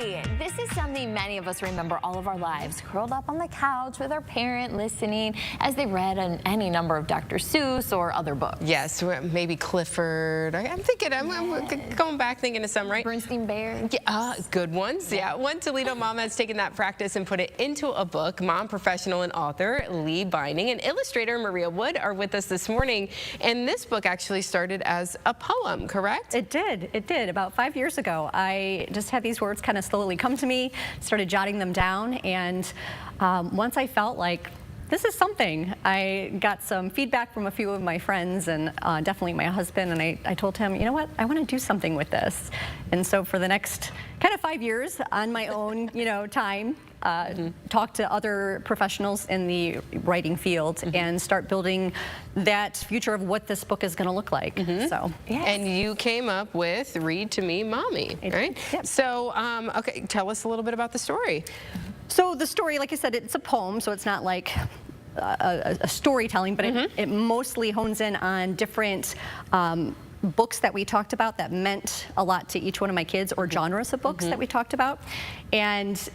Hey, this is something many of us remember all of our lives, curled up on the couch with our parent listening as they read any number of Dr. Seuss or other books. Yes, maybe Clifford. I'm going back thinking of some, right? Bernstein Bears. Yeah, good ones. Yeah, one Toledo mom has taken that practice and put it into a book. Mom, professional, and author Leigh Beining and illustrator Maria Wood are with us this morning. And this book actually started as a poem, correct? It did. It did. About 5 years ago, I just had these words kind of slowly come to me, started jotting them down, and once I felt like this is something, I got some feedback from a few of my friends and definitely my husband, and I told him, you know what, I want to do something with this. And so for the next kind of 5 years on my own, time, talk to other professionals in the writing field and start building that future of what this book is going to look like. So, yes. And you came up with Read to Me, Mommy, right? Yep. So, okay, tell us a little bit about the story. So the story, like I said, it's a poem, so it's not like a storytelling, but it mostly hones in on different books that we talked about that meant a lot to each one of my kids, or genres of books that we talked about. And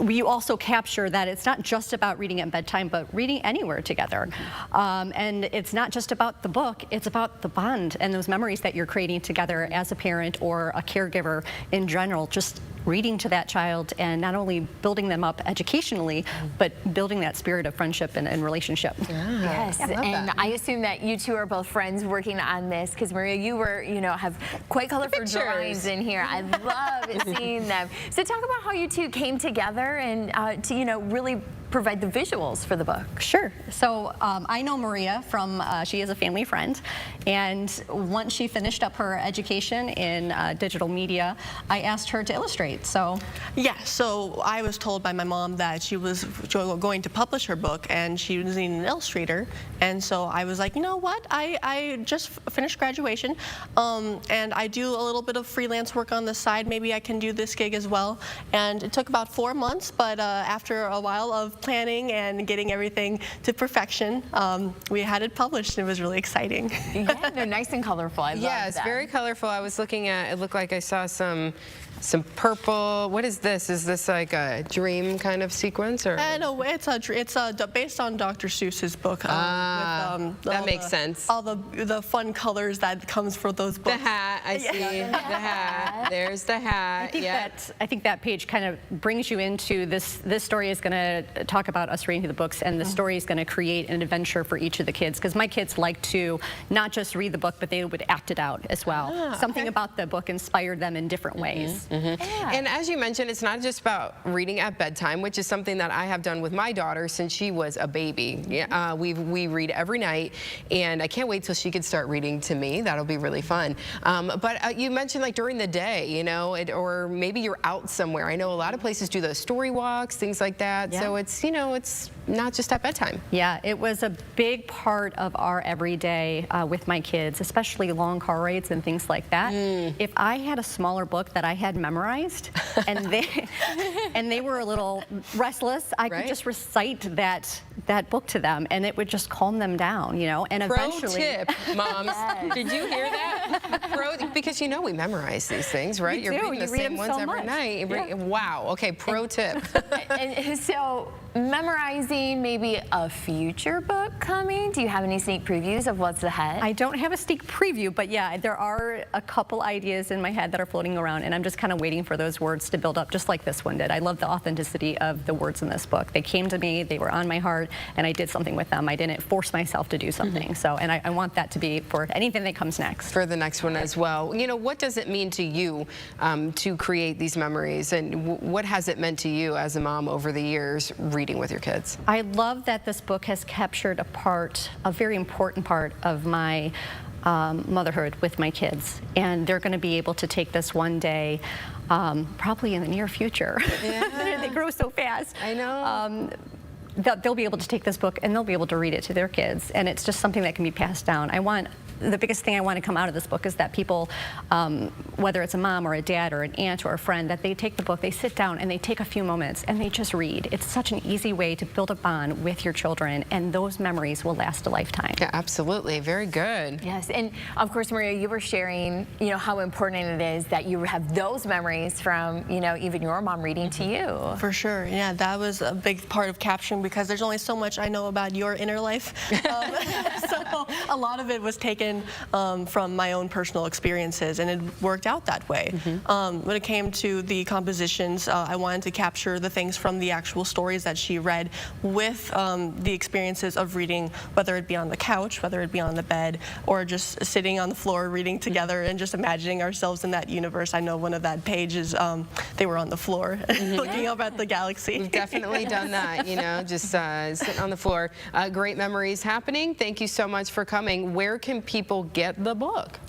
we also capture that it's not just about reading at bedtime, but reading anywhere together. And it's not just about the book, it's about the bond and those memories that you're creating together as a parent or a caregiver in general, just reading to that child and not only building them up educationally, but building that spirit of friendship and relationship. Yes, and I assume that you two are both friends working on this, because Maria, you were, have quite colorful drawings in here. I love seeing them. So talk about how you two came together and to, really provide the visuals for the book. Sure. So I know Maria from, she is a family friend, and once she finished up her education in digital media, I asked her to illustrate. So yeah, so I was told by my mom that she was going to publish her book and she was needing an illustrator, and so I was like, you know what, I just finished graduation and I do a little bit of freelance work on the side, maybe I can do this gig as well. And it took about 4 months, but after a while of planning and getting everything to perfection, we had it published, and it was really exciting. Yeah, they're nice and colorful. I love Yeah, it's very colorful. I was looking at, it looked like I saw some purple. What is this? Is this like a dream kind of sequence, or? No, it's based on Dr. Seuss's book. That makes sense. All the fun colors that comes for those books. The hat, I see. The hat. There's the hat. I think that page kind of brings you into this. This story is going to talk about us reading the books, and the story is going to create an adventure for each of the kids, because my kids like to not just read the book, but they would act it out as well. Something about the book inspired them in different ways. And as you mentioned, it's not just about reading at bedtime, which is something that I have done with my daughter since she was a baby. We read every night, and I can't wait till she could start reading to me. That'll be really fun. But you mentioned like during the day, or maybe you're out somewhere. I know a lot of places do those story walks, things like that. So it's, it's not just at bedtime. Yeah, it was a big part of our everyday with my kids, especially long car rides and things like that. If I had a smaller book that I had memorized and they were a little restless, I could just recite that book to them, and it would just calm them down, and eventually. Pro tip, moms. Did you hear that? Because we memorize these things, right? You're reading the same ones every night. Wow. Okay, pro tip. And so memorizing maybe a future book coming. Do you have any sneak previews of what's ahead? I don't have a sneak preview, but yeah, there are a couple ideas in my head that are floating around, and I'm just kind of waiting for those words to build up, just like this one did. I love the authenticity of the words in this book. They came to me, they were on my heart, and I did something with them. I didn't force myself to do something. So, and I want that to be for anything that comes next. For the next one as well. What does it mean to you to create these memories, and what has it meant to you as a mom over the years reading with your kids? I love that this book has captured a very important part of my motherhood with my kids, and they're going to be able to take this one day, probably in the near future. Yeah. They grow so fast. I know. They'll be able to take this book and they'll be able to read it to their kids, and it's just something that can be passed down. I want the biggest thing I want to come out of this book is that people, whether it's a mom or a dad or an aunt or a friend, that they take the book, they sit down and they take a few moments and they just read. It's such an easy way to build a bond with your children, and those memories will last a lifetime. Yeah, absolutely. Very good. Yes, and of course, Maria, you were sharing, how important it is that you have those memories from, even your mom reading to you. For sure, yeah, that was a big part of capturing, because there's only so much I know about your inner life. So a lot of it was taken from my own personal experiences, and it worked out that way. When it came to the compositions, I wanted to capture the things from the actual stories that she read with the experiences of reading, whether it be on the couch, whether it be on the bed, or just sitting on the floor reading together and just imagining ourselves in that universe. I know one of that pages, they were on the floor looking up at the galaxy. We've definitely done that, just sitting on the floor. Great memories happening. Thank you so much for coming. Where can people get the book?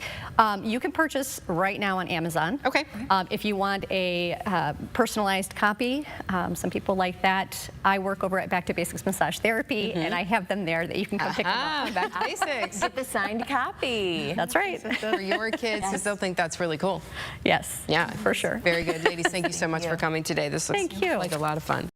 You can purchase right now on Amazon. Okay. If you want a personalized copy, some people like that. I work over at Back to Basics Massage Therapy, and I have them there that you can come pick them up. Back to basics. Get the signed copy. That's right. For your kids, because they'll think that's really cool. Yes. Yeah. For sure. Very good. Ladies, thank you so much for coming today. This looks Thank you. like a lot of fun.